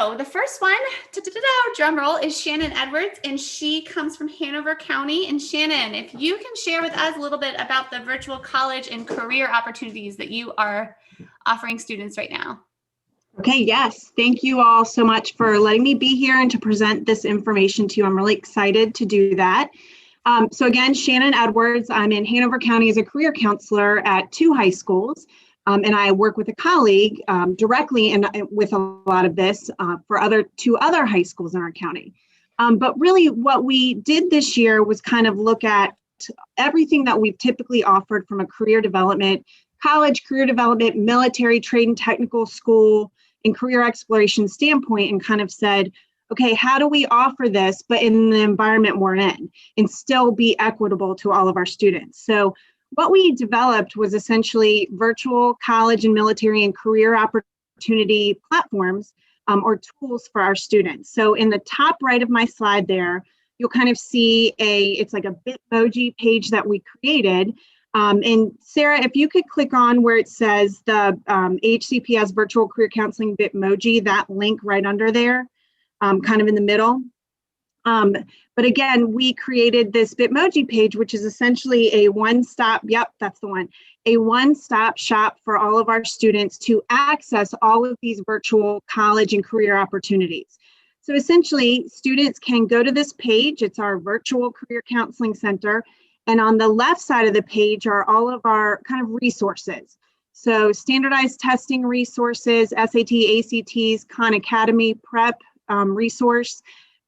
So the first one, drum roll, is Shannon Edwards, and she comes from Hanover County. And Shannon, if you can share with us a little bit about the virtual college and career opportunities that you are offering students right now. Okay, yes. Thank you all so much for letting me be here and to present this information to you. I'm really excited to do that. So again, Shannon Edwards, I'm in Hanover County as a career counselor at 2 high schools. And I work with a colleague directly and with a lot of this for 2 other high schools in our county. But really what we did this year was kind of look at everything that we've typically offered from a career development, college, career development, military, trade and technical school, and career exploration standpoint, and kind of said, okay, how do we offer this, but in the environment we're in, and still be equitable to all of our students? So what we developed was essentially virtual college and military and career opportunity platforms or tools for our students. So in the top right of my slide there, you'll kind of see it's like a Bitmoji page that we created. And Sarah, if you could click on where it says the HCPS Virtual Career Counseling Bitmoji, that link right under there, kind of in the middle. But again, we created this Bitmoji page, which is essentially a one-stop, yep, that's the one, a one-stop shop for all of our students to access all of these virtual college and career opportunities. So essentially, students can go to this page. It's our virtual career counseling center. And on the left side of the page are all of our kind of resources. So standardized testing resources, SAT, ACTs, Khan Academy prep resource,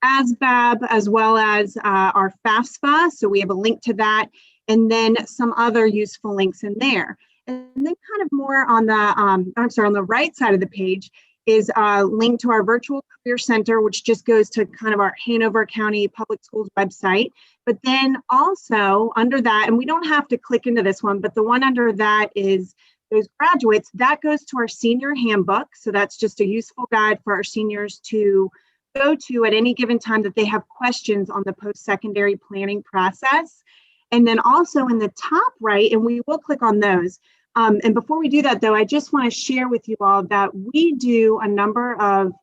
ASVAB, as well as our FAFSA. So we have a link to that, and then some other useful links in there. And then kind of more on the, on the right side of the page is a link to our virtual career center, which just goes to kind of our Hanover County Public Schools website. But then also under that, and we don't have to click into this one, but the one under that is those graduates, that goes to our senior handbook. So that's just a useful guide for our seniors to go to at any given time that they have questions on the post-secondary planning process. And then also in the top right, and we will click on those. And before we do that though, I just want to share with you all that we do a number of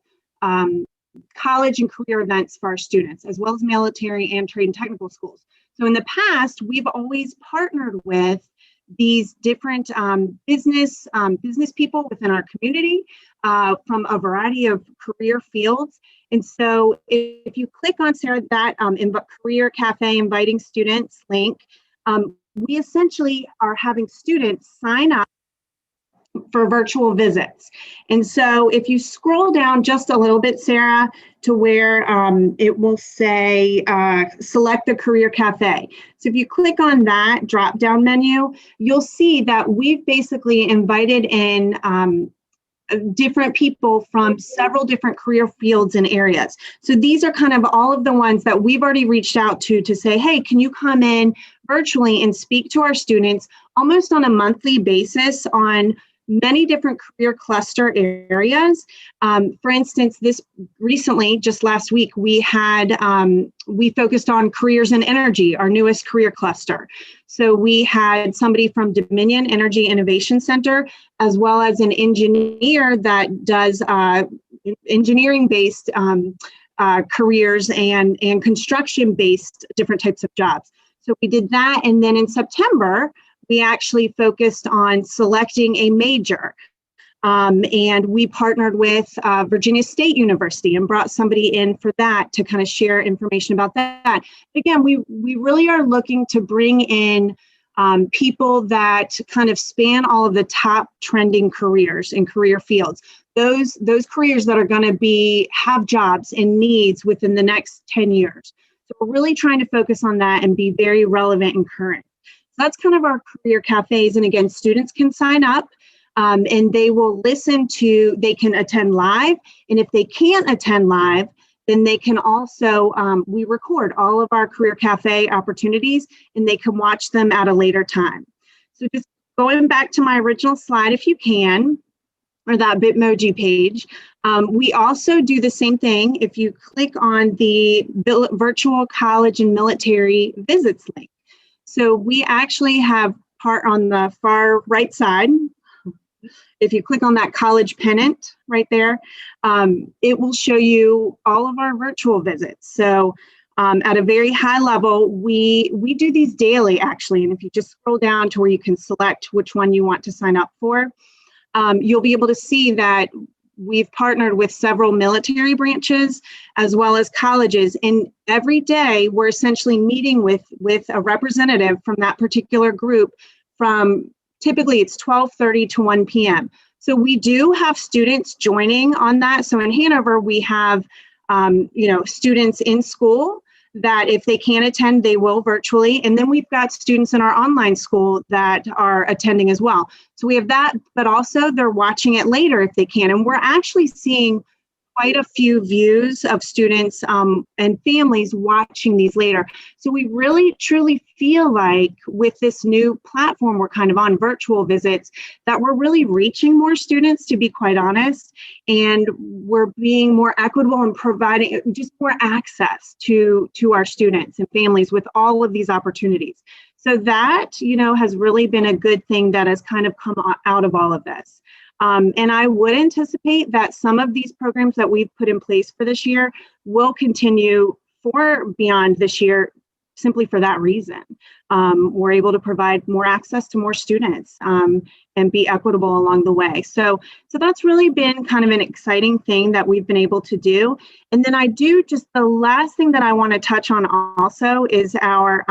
college and career events for our students, as well as military and trade and technical schools. So in the past, we've always partnered with these different business people within our community from a variety of career fields. And so if you click on, Sarah, that Career Cafe Inviting Students link, we essentially are having students sign up for virtual visits. And so if you scroll down just a little bit, Sarah, to where it will say select the Career Cafe. So if you click on that drop down menu, you'll see that we've basically invited in different people from several different career fields and areas. So these are kind of all of the ones that we've already reached out to say, hey, can you come in virtually and speak to our students almost on a monthly basis on many different career cluster areas. For instance, recently, just last week, we focused on careers in energy, our newest career cluster. So we had somebody from Dominion Energy Innovation Center, as well as an engineer that does engineering-based careers and construction-based different types of jobs. So we did that, and then in September, we actually focused on selecting a major. And we partnered with Virginia State University and brought somebody in for that to kind of share information about that. Again, we really are looking to bring in people that kind of span all of the top trending careers and career fields. Those careers that are going to have jobs and needs within the next 10 years. So we're really trying to focus on that and be very relevant and current. So that's kind of our career cafes. And again, students can sign up and they can attend live. And if they can't attend live, then they can also, we record all of our career cafe opportunities and they can watch them at a later time. So just going back to my original slide, if you can, or that Bitmoji page, we also do the same thing. If you click on the virtual college and military visits link. So we actually have part on the far right side, if you click on that college pennant right there, it will show you all of our virtual visits. So at a very high level, we do these daily actually. And if you just scroll down to where you can select which one you want to sign up for, you'll be able to see that we've partnered with several military branches as well as colleges. And every day we're essentially meeting with a representative from that particular group from typically it's 12:30 to 1 p.m. So we do have students joining on that. So in Hanover, we have students in school that if they can't attend, they will virtually. And then we've got students in our online school that are attending as well. So we have that, but also they're watching it later if they can. And we're actually seeing quite a few views of students and families watching these later. So we really truly feel like with this new platform we're kind of on, virtual visits, that we're really reaching more students, to be quite honest, and we're being more equitable and providing just more access to our students and families with all of these opportunities. So that, has really been a good thing that has kind of come out of all of this. And I would anticipate that some of these programs that we've put in place for this year will continue for beyond this year, simply for that reason. We're able to provide more access to more students and be equitable along the way. So that's really been kind of an exciting thing that we've been able to do. And then the last thing that I want to touch on also is our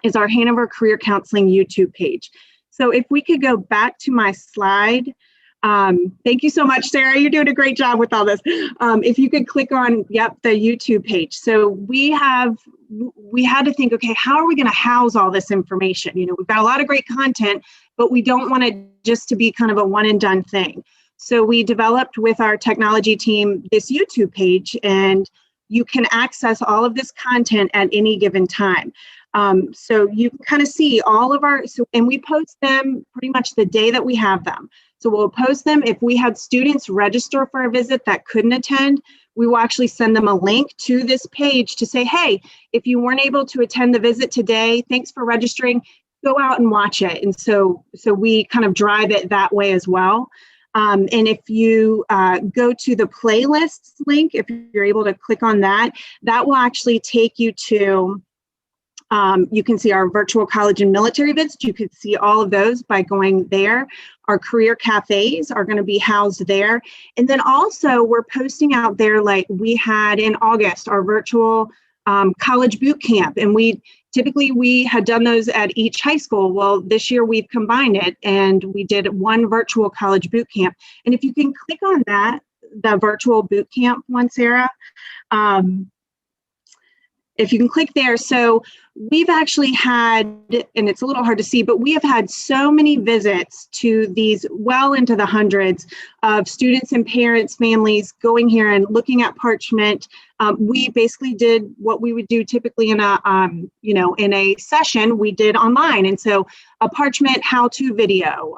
Hanover Career Counseling YouTube page. So if we could go back to my slide. Thank you so much, Sarah. You're doing a great job with all this. If you could click on, the YouTube page. So we had to think, okay, how are we going to house all this information? We've got a lot of great content, but we don't want it just to be kind of a one and done thing. So we developed with our technology team this YouTube page, and you can access all of this content at any given time. So you can kind of see all of and we post them pretty much the day that we have them. So we'll post them. If we had students register for a visit that couldn't attend, we will actually send them a link to this page to say, hey, if you weren't able to attend the visit today, thanks for registering, go out and watch it. And so we kind of drive it that way as well. And if you go to the playlists link, if you're able to click on that, that will actually take you to you can see our virtual college and military visits. You can see all of those by going there. Our career cafes are going to be housed there. And then also we're posting out there, like we had in August, our virtual college boot camp. And we had done those at each high school. Well, this year we've combined it and we did one virtual college boot camp. And if you can click on that, the virtual boot camp one, Sarah, if you can click there. So we've actually had, and it's a little hard to see, but we have had so many visits to these well into the hundreds of students and parents, families going here and looking at Parchment. We basically did what we would do typically in a session we did online. And so a Parchment how-to video,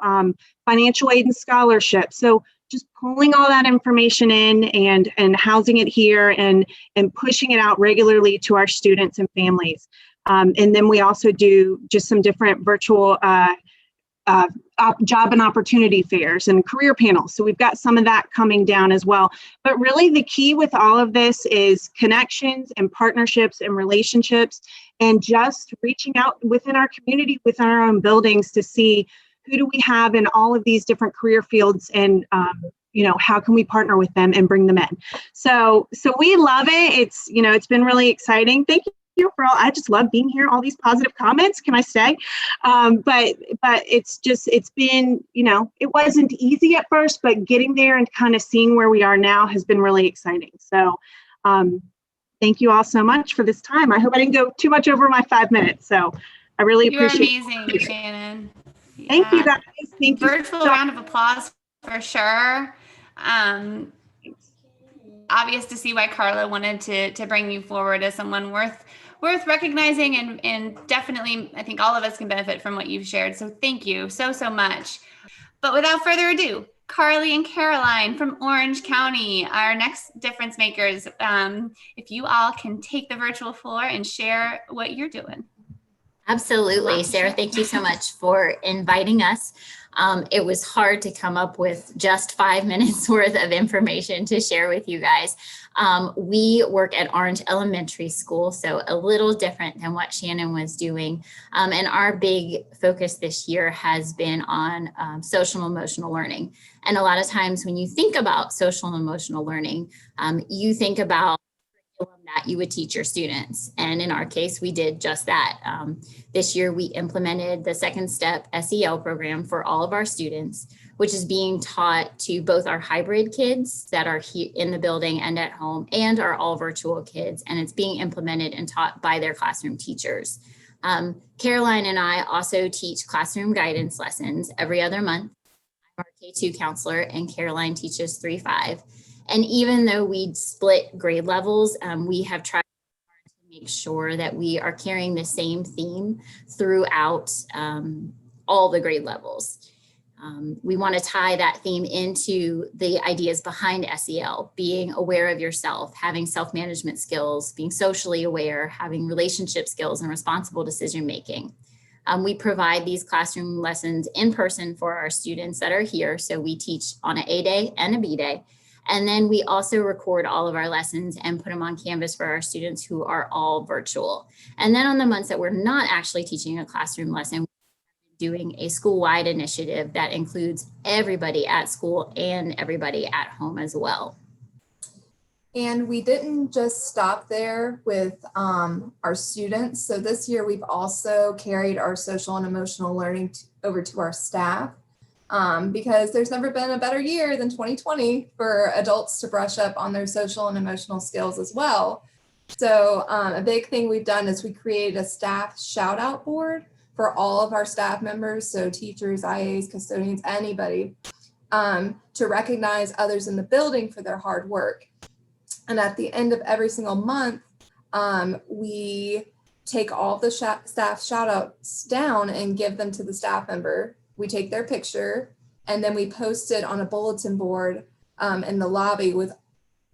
financial aid and scholarship. So just pulling all that information in and housing it here and pushing it out regularly to our students and families. And then we also do just some different virtual job and opportunity fairs and career panels. So we've got some of that coming down as well. But really the key with all of this is connections and partnerships and relationships and just reaching out within our community, within our own buildings to see who do we have in all of these different career fields and, how can we partner with them and bring them in? So we love it. It's been really exciting. Thank you for all. I just love being here. All these positive comments, can I say? But it's been, it wasn't easy at first, but getting there and kind of seeing where we are now has been really exciting. So thank you all so much for this time. I hope I didn't go too much over my 5 minutes. So I really appreciate it. You're amazing, Shannon. Thank you guys. Thank you. Virtual round of applause for sure. Obvious to see why Carla wanted to bring you forward as someone worth recognizing and definitely I think all of us can benefit from what you've shared. So thank you so much. But without further ado, Carly and Caroline from Orange County, our next difference makers. If you all can take the virtual floor and share what you're doing. Absolutely, Sarah. Thank you so much for inviting us. It was hard to come up with just 5 minutes worth of information to share with you guys. We work at Orange Elementary School, so a little different than what Shannon was doing. And our big focus this year has been on social and emotional learning. And a lot of times when you think about social and emotional learning, you think about that you would teach your students. And in our case, we did just that. This year, we implemented the Second Step SEL program for all of our students, which is being taught to both our hybrid kids that are here in the building and at home, and our all virtual kids. And it's being implemented and taught by their classroom teachers. Caroline and I also teach classroom guidance lessons every other month. I'm our K2 counselor, and Caroline teaches 3-5. And even though we split grade levels, we have tried to make sure that we are carrying the same theme throughout all the grade levels. We want to tie that theme into the ideas behind SEL, being aware of yourself, having self-management skills, being socially aware, having relationship skills, and responsible decision-making. We provide these classroom lessons in person for our students that are here. So we teach on an A day and a B day. And then we also record all of our lessons and put them on Canvas for our students who are all virtual. And then on the months that we're not actually teaching a classroom lesson, we're doing a school-wide initiative that includes everybody at school and everybody at home as well. And we didn't just stop there with our students. So this year we've also carried our social and emotional learning over to our staff. Because there's never been a better year than 2020 for adults to brush up on their social and emotional skills as well. So a big thing we've done is we created a staff shout out board for all of our staff members, so teachers, IAs, custodians, anybody, to recognize others in the building for their hard work. And at the end of every single month, we take all the staff shout outs down and give them to the staff member. We take their picture and then we post it on a bulletin board in the lobby with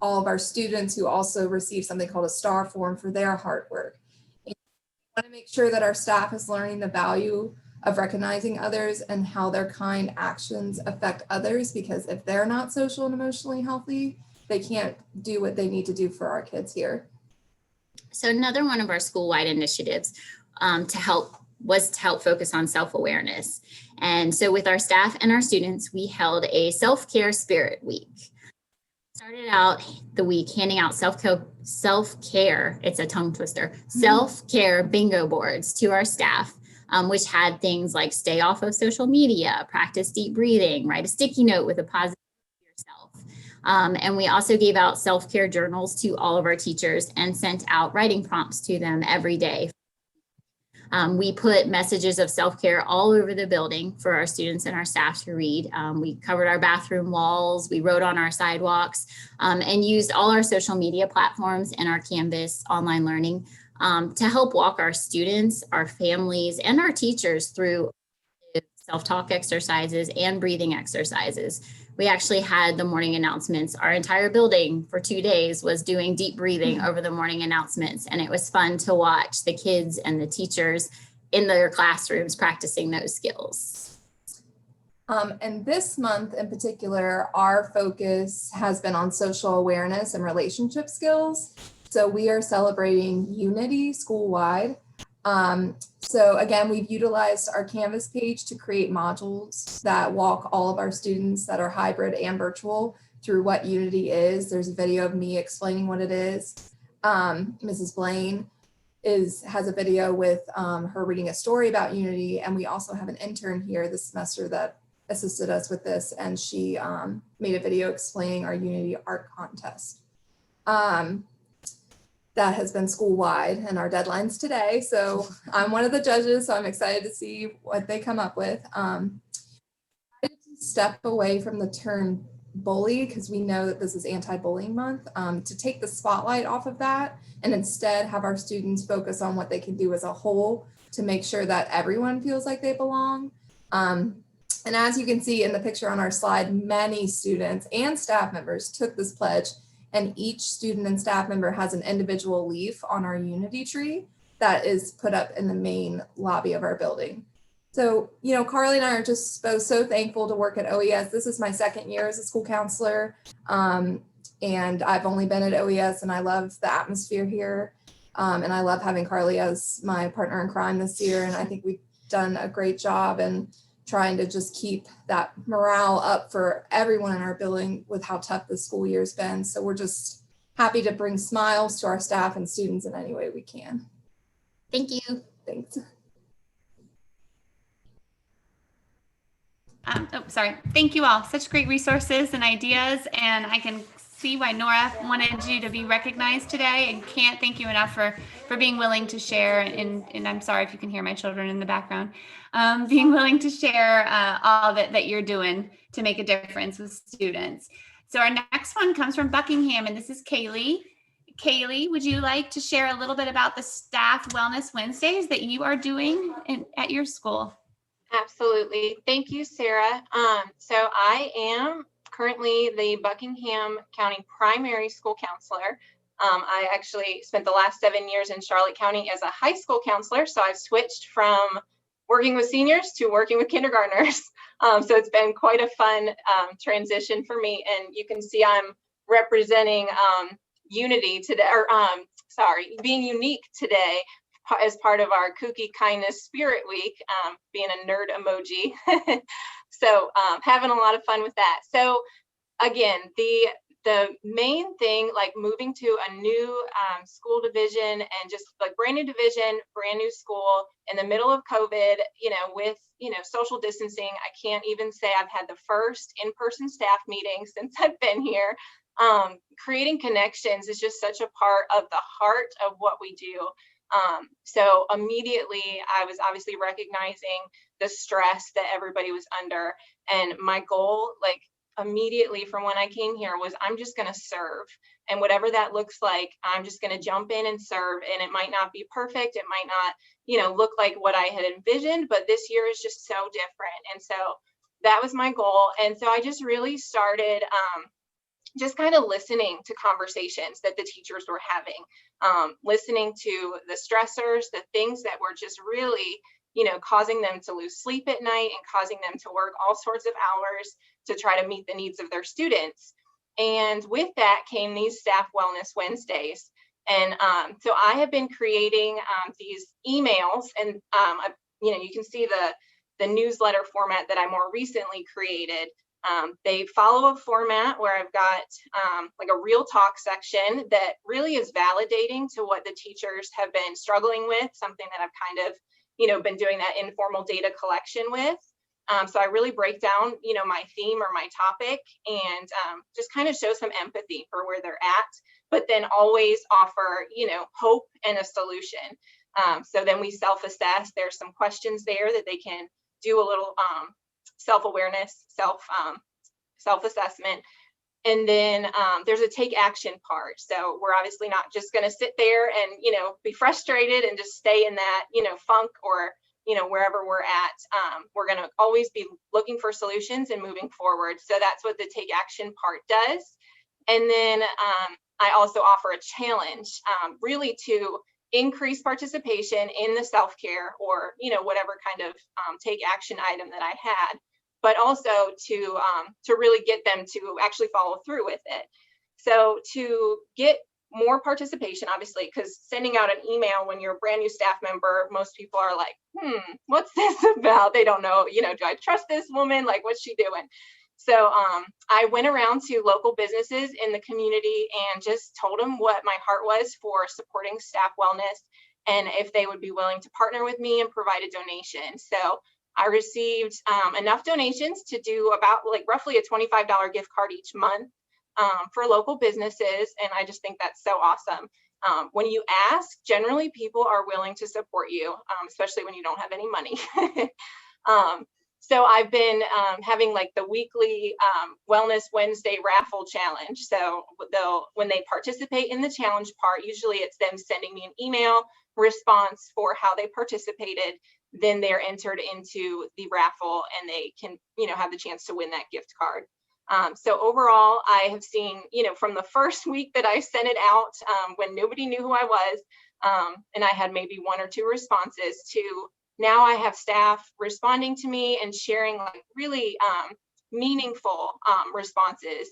all of our students who also receive something called a star form for their hard work. And we want to make sure that our staff is learning the value of recognizing others and how their kind actions affect others, because if they're not social and emotionally healthy, they can't do what they need to do for our kids here. So another one of our school-wide initiatives to help focus on self-awareness. And so with our staff and our students, we held a self-care spirit week. Started out the week handing out self-care, it's a tongue twister, self-care bingo boards to our staff, which had things like stay off of social media, practice deep breathing, write a sticky note with a positive yourself. And we also gave out self-care journals to all of our teachers and sent out writing prompts to them every day. We put messages of self-care all over the building for our students and our staff to read. We covered our bathroom walls, we wrote on our sidewalks, and used all our social media platforms and our Canvas online learning to help walk our students, our families, and our teachers through self-talk exercises and breathing exercises. We actually had the morning announcements. Our entire building for 2 days was doing deep breathing over the morning announcements. And it was fun to watch the kids and the teachers in their classrooms practicing those skills. And this month in particular, our focus has been on social awareness and relationship skills. So we are celebrating unity school-wide. So again, we've utilized our Canvas page to create modules that walk all of our students that are hybrid and virtual through what Unity is. There's a video of me explaining what it is. Mrs. Blaine has a video with her reading a story about Unity. And we also have an intern here this semester that assisted us with this. And she made a video explaining our Unity art contest. That has been school-wide, and our deadline's today. So I'm one of the judges, so I'm excited to see what they come up with. Step away from the term bully, because we know that this is anti-bullying month, to take the spotlight off of that and instead have our students focus on what they can do as a whole to make sure that everyone feels like they belong. And as you can see in the picture on our slide, many students and staff members took this pledge, and each student and staff member has an individual leaf on our Unity tree that is put up in the main lobby of our building. So, Carly and I are just both so thankful to work at OES. This is my second year as a school counselor. And I've only been at OES, and I love the atmosphere here. And I love having Carly as my partner in crime this year. And I think we've done a great job in trying to just keep that morale up for everyone in our building with how tough the school year's been. So we're just happy to bring smiles to our staff and students in any way we can. Thank you. Thanks. Sorry. Thank you all. Such great resources and ideas. And I can see why Nora wanted you to be recognized today, and can't thank you enough for being willing to share. And I'm sorry if you can hear my children in the background, being willing to share all that you're doing to make a difference with students. So our next one comes from Buckingham, and this is Kaylee. Kaylee, would you like to share a little bit about the Staff Wellness Wednesdays that you are doing at your school? Absolutely. Thank you, Sarah. So I am currently the Buckingham County primary school counselor. I actually spent the last 7 years in Charlotte County as a high school counselor. So I've switched from working with seniors to working with kindergartners. So it's been quite a fun transition for me. And you can see I'm representing unity today, or being unique today as part of our Kooky Kindness Spirit Week, being a nerd emoji. So having a lot of fun with that. So again, the main thing, like moving to a new school division and just like brand new division, brand new school in the middle of COVID, with, social distancing, I can't even say I've had the first in-person staff meeting since I've been here. Creating connections is just such a part of the heart of what we do. So immediately I was obviously recognizing the stress that everybody was under. And my goal, like immediately from when I came here, was I'm just going to serve. And whatever that looks like, I'm just going to jump in and serve. And it might not be perfect. It might not, look like what I had envisioned, but this year is just so different. And so that was my goal. And so I just really started, just kind of listening to conversations that the teachers were having, listening to the stressors, the things that were just really, causing them to lose sleep at night and causing them to work all sorts of hours to try to meet the needs of their students. And with that came these Staff Wellness Wednesdays. And so I have been creating these emails, and you can see the newsletter format that I more recently created. They follow a format where I've got like a real talk section that really is validating to what the teachers have been struggling with, something that I've kind of, been doing that informal data collection with. So I really break down, my theme or my topic, and just kind of show some empathy for where they're at, but then always offer, hope and a solution. So then we self-assess. There's some questions there that they can do a little self-awareness, self-assessment. And then there's a take action part. So we're obviously not just going to sit there and, be frustrated and just stay in that, funk or, wherever we're at. We're going to always be looking for solutions and moving forward. So that's what the take action part does. And then I also offer a challenge really to increase participation in the self-care or, whatever kind of take action item that I had, but also to really get them to actually follow through with it. So to get more participation, obviously, because sending out an email when you're a brand new staff member, most people are like, what's this about? They don't know, do I trust this woman? Like, what's she doing? So I went around to local businesses in the community and just told them what my heart was for supporting staff wellness and if they would be willing to partner with me and provide a donation. So I received enough donations to do about like roughly a $25 gift card each month for local businesses. And I just think that's so awesome. When you ask, generally people are willing to support you, especially when you don't have any money. So I've been having like the weekly Wellness Wednesday raffle challenge. So when they participate in the challenge part, usually it's them sending me an email response for how they participated. Then they're entered into the raffle and they can, have the chance to win that gift card. So overall, I have seen, from the first week that I sent it out when nobody knew who I was, and I had maybe 1 or 2 responses to now I have staff responding to me and sharing like really meaningful responses.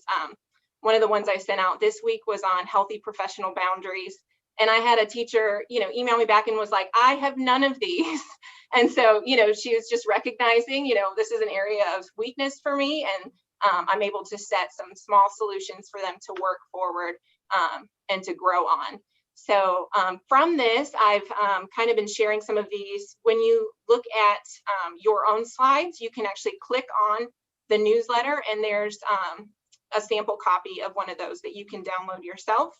One of the ones I sent out this week was on healthy professional boundaries. And I had a teacher, email me back and was like, I have none of these. And so, she was just recognizing, this is an area of weakness for me. And I'm able to set some small solutions for them to work forward and to grow on. So from this, I've kind of been sharing some of these. When you look at your own slides, you can actually click on the newsletter, and there's a sample copy of one of those that you can download yourself.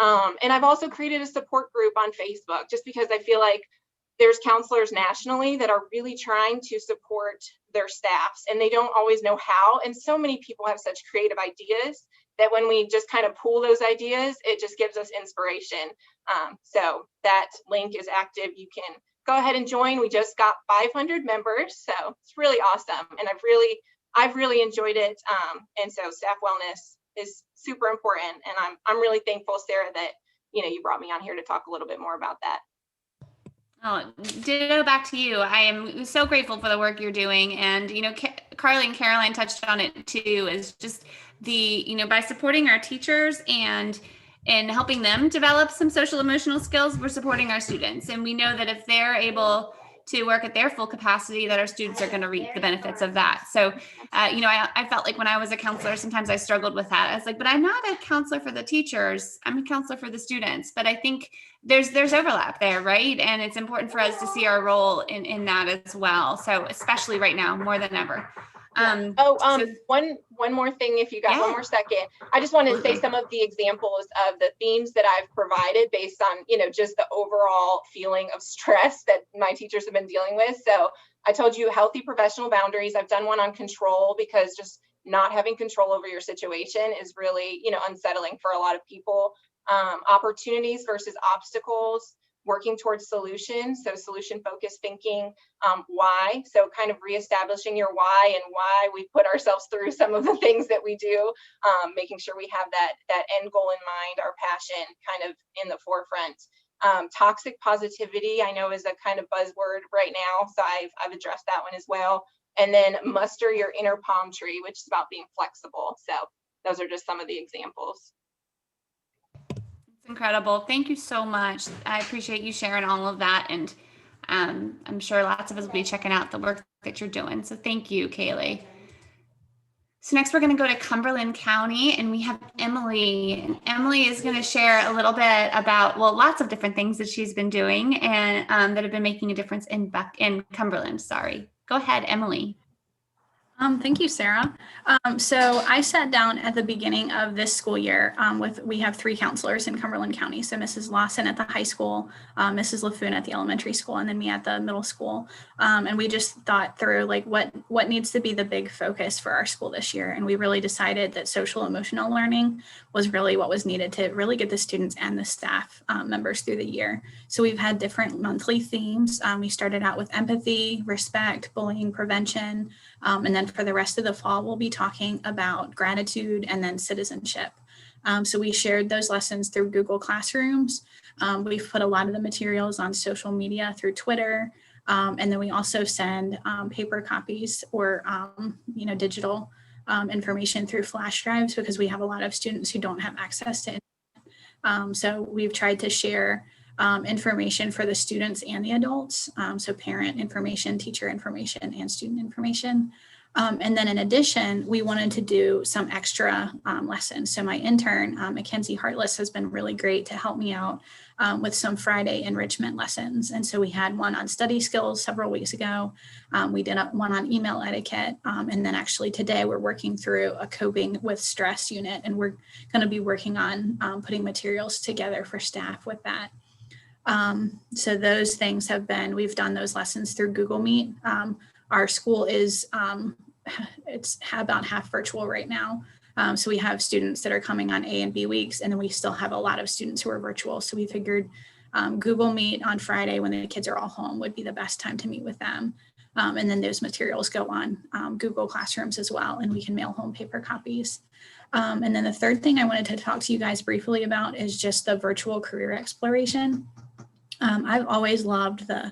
And I've also created a support group on Facebook, just because I feel like there's counselors nationally that are really trying to support their staffs, and they don't always know how. And so many people have such creative ideas that when we just kind of pool those ideas, it just gives us inspiration. So that link is active. You can go ahead and join. We just got 500 members, so it's really awesome. And I've really enjoyed it. And so staff wellness is super important. And I'm really thankful, Sarah, that you brought me on here to talk a little bit more about that. Oh, ditto back to you. I am so grateful for the work you're doing. And, Carly and Caroline touched on it too, is just by supporting our teachers and helping them develop some social emotional skills, we're supporting our students. And we know that if they're able to work at their full capacity, that our students are going to reap the benefits of that. So, I felt like when I was a counselor, sometimes I struggled with that. I was like, but I'm not a counselor for the teachers. I'm a counselor for the students. But I think there's overlap there, right? And it's important for us to see our role in that as well. So especially right now, more than ever. One more thing, if you got one more second. I just wanted to say some of the examples of the themes that I've provided based on, just the overall feeling of stress that my teachers have been dealing with. So I told you healthy professional boundaries. I've done one on control, because just not having control over your situation is really, unsettling for a lot of people. Opportunities versus obstacles. Working towards solutions, so solution focused thinking. Why, so kind of reestablishing your why and why we put ourselves through some of the things that we do, making sure we have that end goal in mind, our passion kind of in the forefront. Toxic positivity, I know, is a kind of buzzword right now, so I've addressed that one as well. And then muster your inner palm tree, which is about being flexible. So those are just some of the examples. Incredible. Thank you so much. I appreciate you sharing all of that. And I'm sure lots of us will be checking out the work that you're doing. So thank you, Kaylee. So next we're going to go to Cumberland County, and we have Emily. And Emily is going to share a little bit about, lots of different things that she's been doing and that have been making a difference in Cumberland. Sorry. Go ahead, Emily. Thank you, Sarah. So I sat down at the beginning of this school year we have 3 counselors in Cumberland County. So Mrs. Lawson at the high school, Mrs. LaFoon at the elementary school, and then me at the middle school. And we just thought through like what needs to be the big focus for our school this year. And we really decided that social emotional learning was really what was needed to really get the students and the staff members through the year. So we've had different monthly themes. We started out with empathy, respect, bullying prevention, and then for the rest of the fall, we'll be talking about gratitude and then citizenship. So we shared those lessons through Google Classrooms. We've put a lot of the materials on social media through Twitter. And then we also send paper copies or, digital information through flash drives, because we have a lot of students who don't have access to internet. So we've tried to share information for the students and the adults. So parent information, teacher information, and student information. And then in addition, we wanted to do some extra lessons. So my intern, Mackenzie Hartless, has been really great to help me out with some Friday enrichment lessons. And so we had one on study skills several weeks ago. We did one on email etiquette. And then actually today we're working through a coping with stress unit, and we're going to be working on putting materials together for staff with that. So those things we've done those lessons through Google Meet. Our school is, it's about half virtual right now. So we have students that are coming on A and B weeks, and then we still have a lot of students who are virtual. So we figured Google Meet on Friday when the kids are all home would be the best time to meet with them. And then those materials go on Google Classrooms as well, and we can mail home paper copies. And then the third thing I wanted to talk to you guys briefly about is just the virtual career exploration. I've always loved the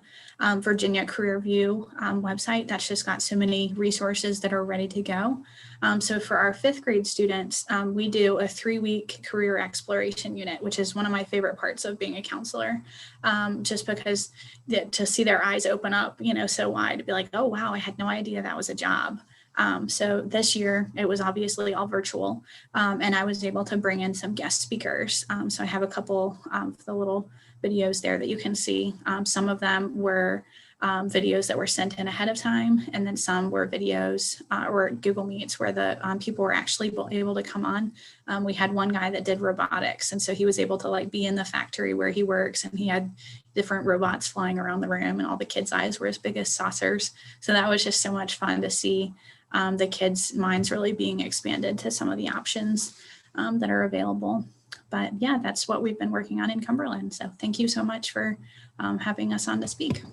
Virginia Career View website. That's just got so many resources that are ready to go. So for our 5th grade students, we do a 3-week career exploration unit, which is one of my favorite parts of being a counselor, just because to see their eyes open up, so wide, to be like, oh, wow, I had no idea that was a job. So this year it was obviously all virtual, and I was able to bring in some guest speakers. So I have a couple of the little videos there that you can see. Some of them were videos that were sent in ahead of time, and then some were videos or Google Meets where the people were actually able to come on. We had one guy that did robotics, and so he was able to like be in the factory where he works, and he had different robots flying around the room, and all the kids' eyes were as big as saucers. So that was just so much fun to see the kids' minds really being expanded to some of the options that are available. But yeah, that's what we've been working on in Cumberland. So thank you so much for having us on to speak.